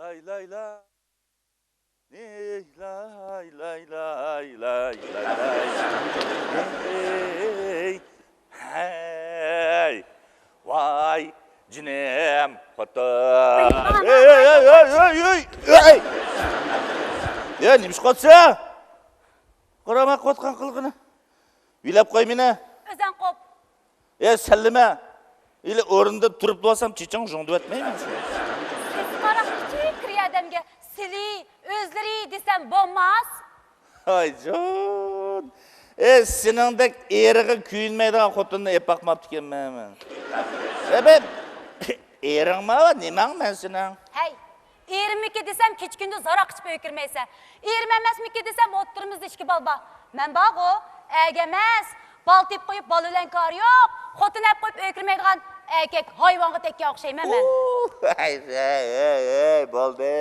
lay lay lay. Lay lay lay lay lay lay. Hey. Vay cinem xotin. Hey. Ya nimish qotsa? Qarama qotgan qilg'ini. Bilab qo'y meni. O'zan qop. Sallama. Ile o'rinda turib bo'lsam, chechang jo'ndib etmayman. Qaraqchi kiriy odamga sili, o'zlari desam bo'lmas. Ayjon. Seningdek erig'i kuyinmaydigan xotinni epaqmabdi ekanman. Ben eringmi, nimang men sening? Hey, erimniki desam kechkunda zaroq ichib o'kirmaysan. Erim emasmiki desam o'ttirimizda ishki balba. Men bog'u, emas. Bal tep qo'yib bolalan kar yo'q. Xotin ep qo'yib o'kirmaydigan erkak hayvonga tekka o'xshayman men. Ey, bo'ldi.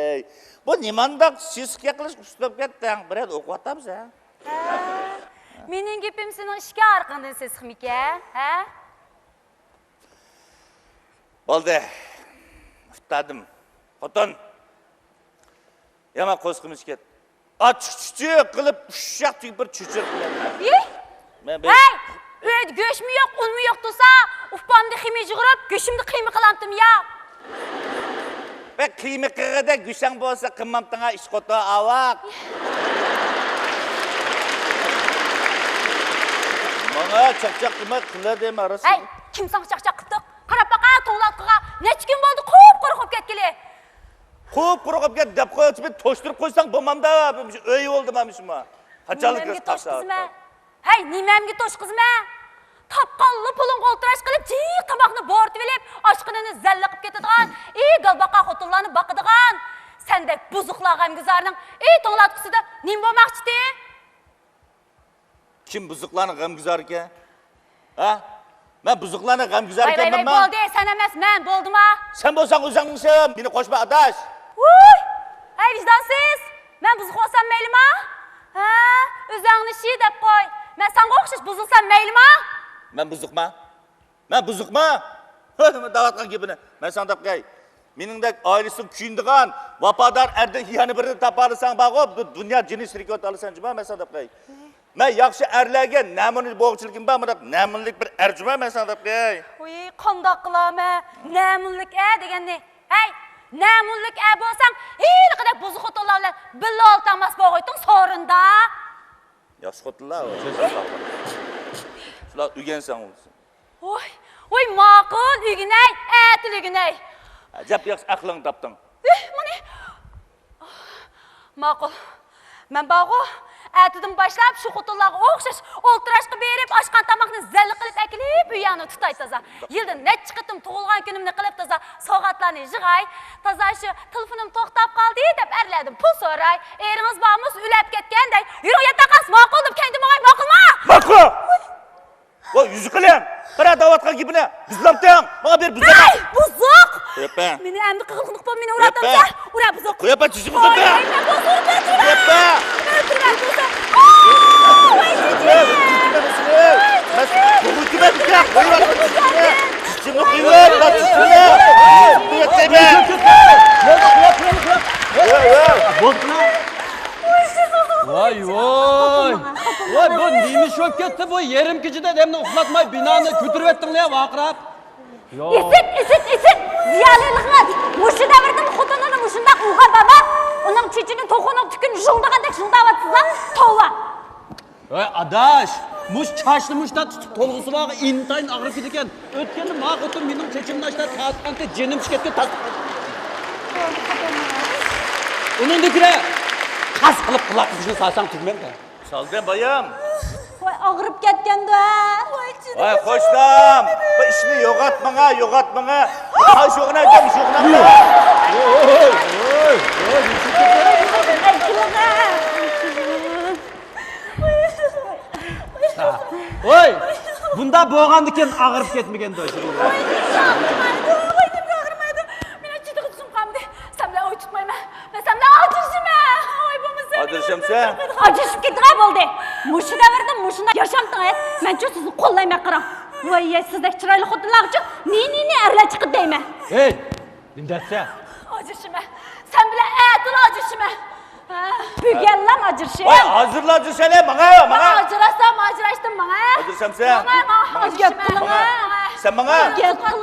Bu nimandaq siskiya qilish ushlab ketding? Biroz o'qiyapmiz, ha? Mening gapim sening ishga arqandan sesxmika, ha? Bo'ldi. Uftadim. Xotin. Yana qo'sqimiz ket. Achchiqchi qilib ushshaq bir chuchur qiladi. Hey, uyda go'shtmi yo'q, unmi yo'q tursa, ufpamda ximi jig'irib, go'shtimni qiymi qilamdim ya. Ben qiymi qirg'ida go'shang bo'lsa, qimmamtinga ish qota avaq. Mana chaqchaq qilma qiladi marasi. Hey, kim sang chaqchaq qildi? Qarab baqa to'nglatqiga necha kun bo'ldi, qop-qo'rqib ketgili. Qop-qo'rqib ket deb qo'yib, to'shtirib qo'ysang bo'lmamda, o'y oldim ham shuma. Qachonlik to'shqizma? Hey, nimamga to'shqizma? Tapqalli pulun qo'ltirash qilib, jiq tomoqni bo'rtib olib, oshqinini zalliqib ketadigan, galbaqa xotinlarni boqadigan. Sendek buzuqlar g'amguzarning to'nglatqisida nim bo'lmoqchidi? Kim buzuqlarni g'amguzar ekan? Ha? Men buzuqlarni g'amguzar ekanman. Bo'ldi, sen emas, men bo'ldimmi? Sen bo'lsang o'zingmisan, meni qo'shma adash. Voy! Hey, vijdonsiz. Men buzuq olsam maylimi? Ha, o'zingni shi deb qo'y. Men senga o'xshash buzilsam maylimi? Men buzuqman. Men buzuqman. Nima da'vatgan gapini? Men sen deb qo'y. Meningdek oilasi kuyindigan, vafodor erdan yana birini toparsan bag'ob, dunyo jinnis rekord olasan juma men sen deb qo'y. Men yaxshi erlarga namunli bo'g'chiligim bor, mana namunlik bir erjuma men sen deb qo'y. Voy, qandoq qilaman? Namunlik deganni. Hey, namunlik bo'lsam, hech qanday buzuq xotinlar bilan billa oltamas bo'g'ayting so'rinda. Yaxshi xotinlar, shular uygansan o'zi. Voy, ma'qul uyg'inay, uyg'inay. Ajab yaxshi aqling topding. Mana. Ma'qul. Men bog'u atidan boshlab shu xotinlarga o'xshash o'ltirashqa berib, oshqan tomoqni zalli qilib akilib, uyani tutay toza. Yilda necha qitim tug'ilgan kunimni qilib toza, soatlarni yig'ay, toza shu telefonim to'xtab qoldi deb arladim. Pul so'ray. Eringiz bormiz, ulab ketganday. Yurib yataqas ma'qul deb kendim o'y ma'qulmi? Ma'qul. Voy, yuzi qiling. Qara da'vatga gibini. Bizlamtang. Menga ber buzuq. Hey, buzuq. Qo'yapan. Meni endi qilqinq bo'lib meni uratamsa, ura buzuq. Qo'yapan, chizi buzuq. Qo'yapan, buzuq. Qo'yapan. Voy, bu neymiş şok ketdi bu yerim kechida demni uxlatmay binoni ko'tirib etdinglar ya vaqirab. Isit. Ziyoliliklar. Mushi davrda xotinini mushundaq uyg'on baba. Uning chechini to'qinib tukun jungdagandek jungdawatsizlar. Tova. Voy, adash. Mush chashni mushda tutib to'lg'isi bor, intayin og'rib ketgan. O'tganda ma'qutim mening chechimni tashlab tasqancha jinim chiqib ketdi. Uningdiklar qas qilib qulaqni salsam tugmaydi. Saldan bayam. Voy, og'rib ketganda. Voy, qo'shdim. Bu ishni yo'qotmanga. Qo'shog'ini aytdim, sho'g'ini. Voy, bunda bo'lgandikan og'rib ketmaganda o'sha. Adırşamsan? Acışıp kettiğe bo'ldi. Mushi davrda mushunda yashamdingiz. Men-chi sizni qo'llayman qaram. Voy, sizdek chiroyli xotinlar uchun ne arla chiqib deyman. Hey, nimdatsa? Acışıma. Sen bile etin acırışımı. Büyüyenler acırışı. Vay hazırladı seni bana. Acırıştım bana. Acırsam sen. Bana acırışımı. Sen bana.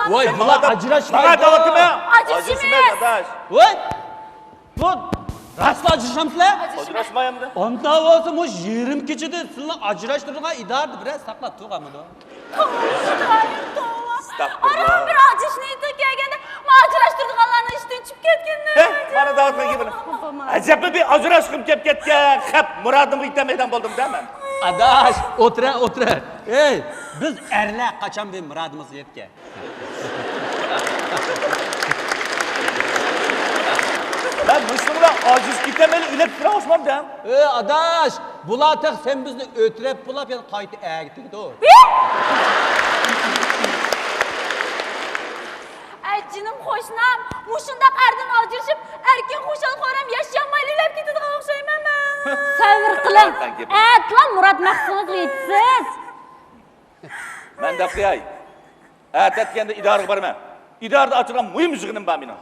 Vay bula acıraşmaydı. Bana dağıtımı. Acırışımız. Adaş. Vay. Bu rasla acıraşamsızlar. Acıraşmayayım da. Onda olsa muş 20 kişide sizni ajrashtırishga idardi biraz saqlab turganmidi. Aram bir acışını kelgende, acırıştırdıqanlarını işten çıkıp ketgende. Bana dağıtma gibi. Acaba bir acıraşkım kep ketken. Hep muradımı itemeden buldum değil mi? Adaş, o'tira. Ey, biz erlar qachon bir muradimizni yetgan. Ben Müslümanlar aciz kitemeli ilep tura olmam da. Ey adaş, bular sen bizni o'tirib bulab yana qayta agitdi o. Canım hoşnam, muşundaq ərdən acırışıp, erken hoşal xoram yaşamayla ilep ketadigan oxşayman ben. Sabır qılın. Atlan Murad maqsadınız yetsiz. Ben de kıyay. Ertetkende idarı barman. İdarda açılan mühim zıgınım ben benim.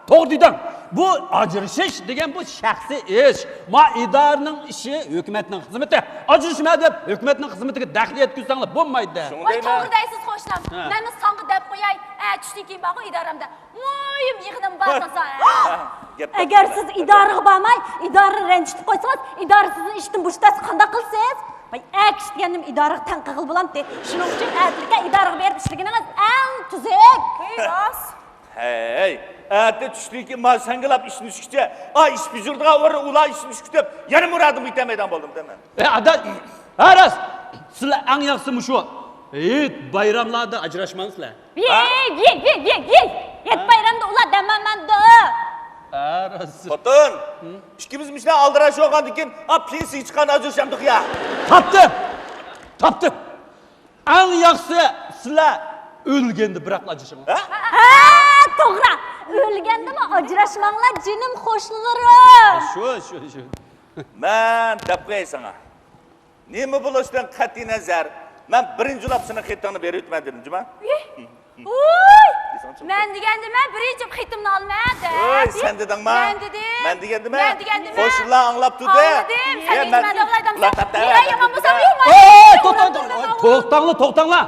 To'g'ri dedim. Bu ajrishish degan bu shaxsiy ish. Ma idoraning ishi hukumatning xizmati. Ajrashma deb hukumatning xizmatiga daxl yetkazsanglar bo'lmaydi. Vay to'g'ri deysiz hoşnam. Meni sanqı deb qo'yay. Tushdan keyin baqo idoramda. Mo'yim yig'inim barsa. Agar siz idoraga bormay, idorani ranjitib qo'ysangiz, idora sizni ishdan bo'shatasiz, qanday qilsiz? Vay aksh deganim idoraga tanqig'il bo'lamdi. Shuning uchun adilga idoraga berib ishlagingiz eng tuzuk. Rost. Hey, ete düştü ki ma sangılap işini düşükçe, iş büzüldüğe uğra ula işini düşüktüp, yani muradımı itemeden buldum değil mi? Adaş, aras. Sizlar eng yaxshisi mushu. Bayramlarda ajrashmaysizlar. Yet bayramda ula demaman da. Aras. Xotun, ikimiz işine aldıraş olgan dikin, pensiya çıkan acırşamdık ya. Taptım. Eng yaxshisi sizlar o'lganda biroq ajrashinglar. To'g'ri. O'lgandami ajrashmanglar jinim qo'shnilarim. Shu. Ben dep qo'yay sana. Nima bo'lishdan qat'iy nazar, men birinchi ulab seni xetini berib o'tmadim, juma. Men degandima birinchi xitimni olmadi. Oy, sen dedingmi? Men dedim. Men degandimi? Men degandimi? Qo'shnilar anglab turdi. Anladim. Sen aytmadi o'g'laydim. Men yomon bo'lsam yo'qmi? To'xtanglar.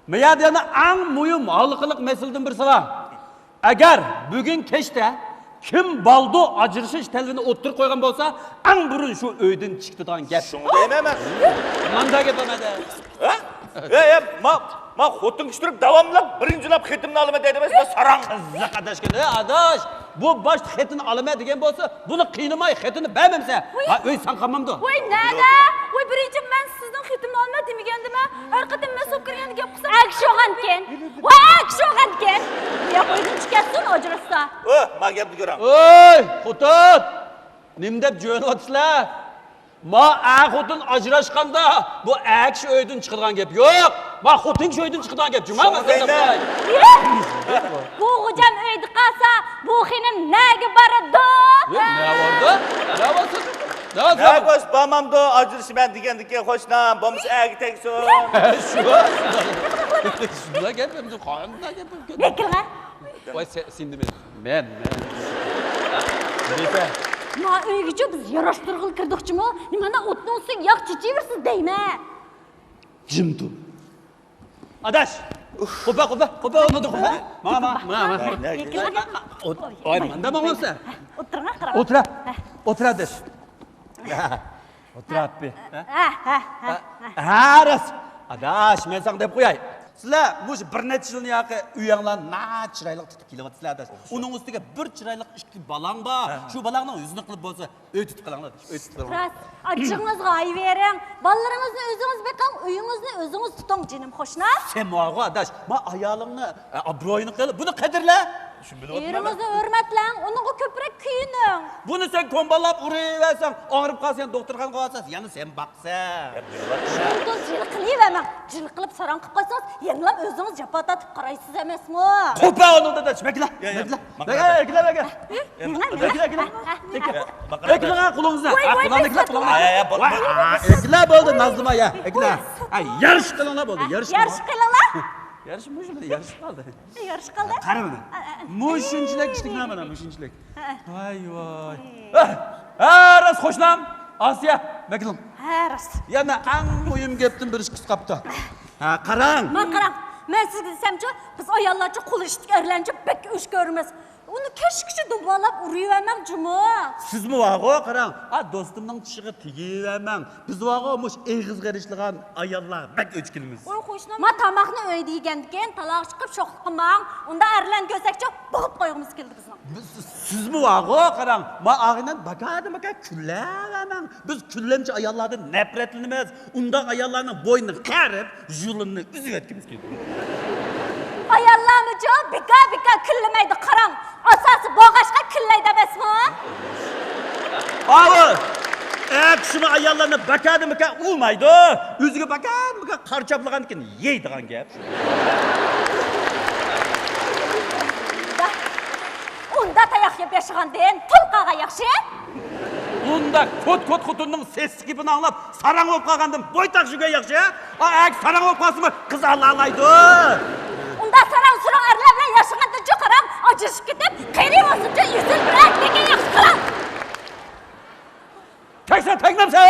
Men yana eng muhim xalqiliq masaladan birisi bor. Agar bugun kechda kim baldo ajrishish talabini o'ttirib qo'ygan bo'lsa, eng burun shu uydan chiqadigan gap. Shuni deymanman. Manda gap bo'ladi. Ma xotin kishtirib davomlab birinchi ulab xetimni olaman deydi emas, men sarang. Qiziq adashgan. Adash, bu bosh xetini olaman degan bo'lsa, buni qiynamay xetini bermamsa, uy san qolmamdi. Voy nada? Voy birinchi men sizdan xitimni olmadi demagandimmi? Har qatim men so'p kirganda gap qilsam, akshoganken. Voy akshoganken. Ya qo'ydim chiqatsin ajrasa. Ma gapni ko'ram. Oy, xotin. Nim deb jo'natsizlar? Ma xotin ajrashganda bu kishi uydan chiqadigan gap yo'q. Ma xotin kishi uydan chiqadigan gap. Jumami sen. Bu xo'jam uyda qolsa, bu xinim nega boradi? Ne vardı? Ne vardı? Ne boş babamda ajrashman degandiki xo'shnam, bo'lmasa agi tegsin. Shunday gap endi qanday gap? Bekilgan. Voy sindi men. Nima? Ma uygacha biz yarashtirg'il kirdikchimi? Nimani o'tni o'tsang yoq chichiversiz deyma. Jim tur. Adash. Qo'pa uni qo'pa. Mana. Oy, manda bo'lsa. O'tirma qarab. O'tir Adash. O'tirapti. Haras. Adash, men senga deb qo'yay. Sizlar bu bir necha yilni yoqi uyinglar na chiroyli tutib kelyapsizlar Adash. Uning ustiga bir chiroyli ikki balang bor. Shu balangni o'zini qilib bo'lsa, uy tutib qilinglar. Ras, achchig'ingizga ayvering. Bolalaringizni o'zingiz beqing, uyingizni o'zingiz tuting, jinim xo'shnam. Sen mo'g'o Adash, ma ayolingni obro'yini qilib, buni qadrla. Eringizni hurmatlang, uningga ko'proq kuyining. Buni sen ko'mballab uraversan, og'rib qolsan, doktorxonaga olsan, yana sen baqsan. Shunday jil qilaverma. Jil qilib sarang qilib qo'ysangiz, yanglab o'zingiz jafo tatib qaraysiz emasmi? Qo'pa uni Adash, makla. Ekla qo'lingizda. Ekla bo'ldi Nazlima ya. Ekla. Yarış qilinglar bo'ldi, yarış. Yarış qilinglar. Yarışib qoldi. Yarışib qoldi. Qara mana. Mushunchilik ishdik na mana mushunchilik. Voy voy. Ras qo'shlam. Asiya, makilim. Ha, rost. Yana eng muhim gapdan bir ish qilib Ha, qarang. Men qarang. Men sizga desamchi, biz ayollarcha qo'l ishtik erlancha bek ish ko'ramiz. Uni kashkichi dubalab urayvermem cuma. Sizmi vaqo qarang. Do'stimning tushiga tegayvermang. Biz vaqo mush eg'iz qarishligan ayollar bak o'chkilmiz. Oy qo'shnim. Men tamoqni uyda yegandan taloq chiqib sho'qlik qilmang. Unda erlan ko'sakcha bog'ib qo'ygimiz keldi bizning. Sizmi vaqo qarang. Men ag'inan bakadimaka kullavermang. Biz kullamchi ayollardan nafratlanamiz. Undan ayollarning bo'ynini qarib, yo'lini uzib o'tkimiz keldi. Ayollarni jo bika kullamaydi qarang. Asası boğaşqa killaydi emasmi? Avi! Kishini ayollarni bakadimaka ulmaydi. O'ziga bakadimaka qarchaplagan ekan yeydigan gap. Unda tayoq yeb yashagandan tulqaga yaxshi. Unda kot xotinning sesi gibi anglab, sarang bo'lib qolgandan bo'ytaq shuga yaxshi. Sarang bo'lib qolsa qiz alaydi. Unda sarang surang erlar bilan yashagandan jo qarang, ajrashib ketib, qiyri bo'lsincha izil bilan degan yaxshi qarang. Teknamsa.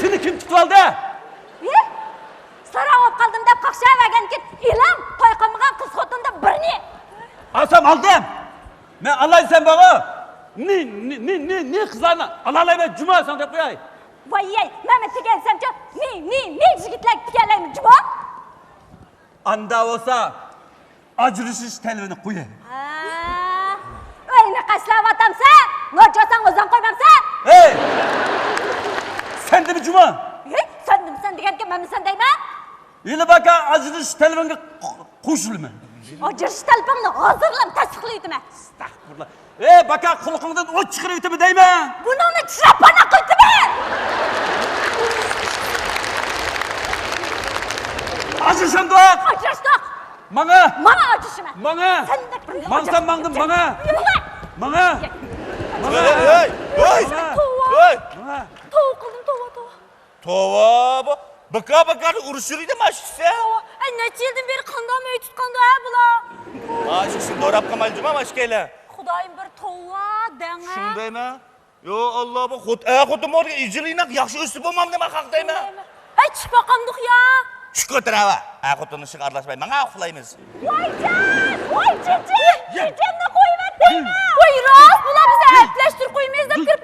Seni kim tutib oldi? Sarang bo'lib qoldim deb qaqshavergan ket, ilam payqamagan qiz xotinda birni. Alsam aldım. Men alaysan bağı. Ne kızlarını alalayman cuma san deb qo'yay. Voy, men tegansamcha, ne yigitlar teganlaymi cuma? Anda olsa ajrashish talabini qo'yay. O'yini qashlavatamsa, nojosan o'zing qo'ymamsa? Hey! Sendimi cuma? Sen deganki men sen deyman? Yili baka ajrashish talabinga qo'shilma. Ajrashish talabimni hozirlam tasdiqlaydiman. Astagfirullah. Baka xulqingdan o't chiqarib o'timi deyman. Buningni chirapana qo'ydiman. Ajrashandoq. Ajrashdoq. Mana ajrashima. Mana. Mansan mangdim mana. Mana. Hey! Tova qildim, tova. Tova bu. Baka uruşuruydu maşkisi. Ay necha yildan beri qanday uy tutqanda bular? Maşkisi dorab qamalcıma maşkeyle. Xudoyim bir tova danga. Shundaymi? Yo Allah bu xudim orga ijlinak yaxshi o'sib bo'lmam nima haqdaymi? Ay chiqmaqamdiq ya. Shu ko'tarava. Xotini shiq aralashmay. Menga uxlaymiz. Voy chichi. Chichimni qo'yib atdingmi? Voy rost, bular bizni ayblashtirib qo'ymaysiz deb kirib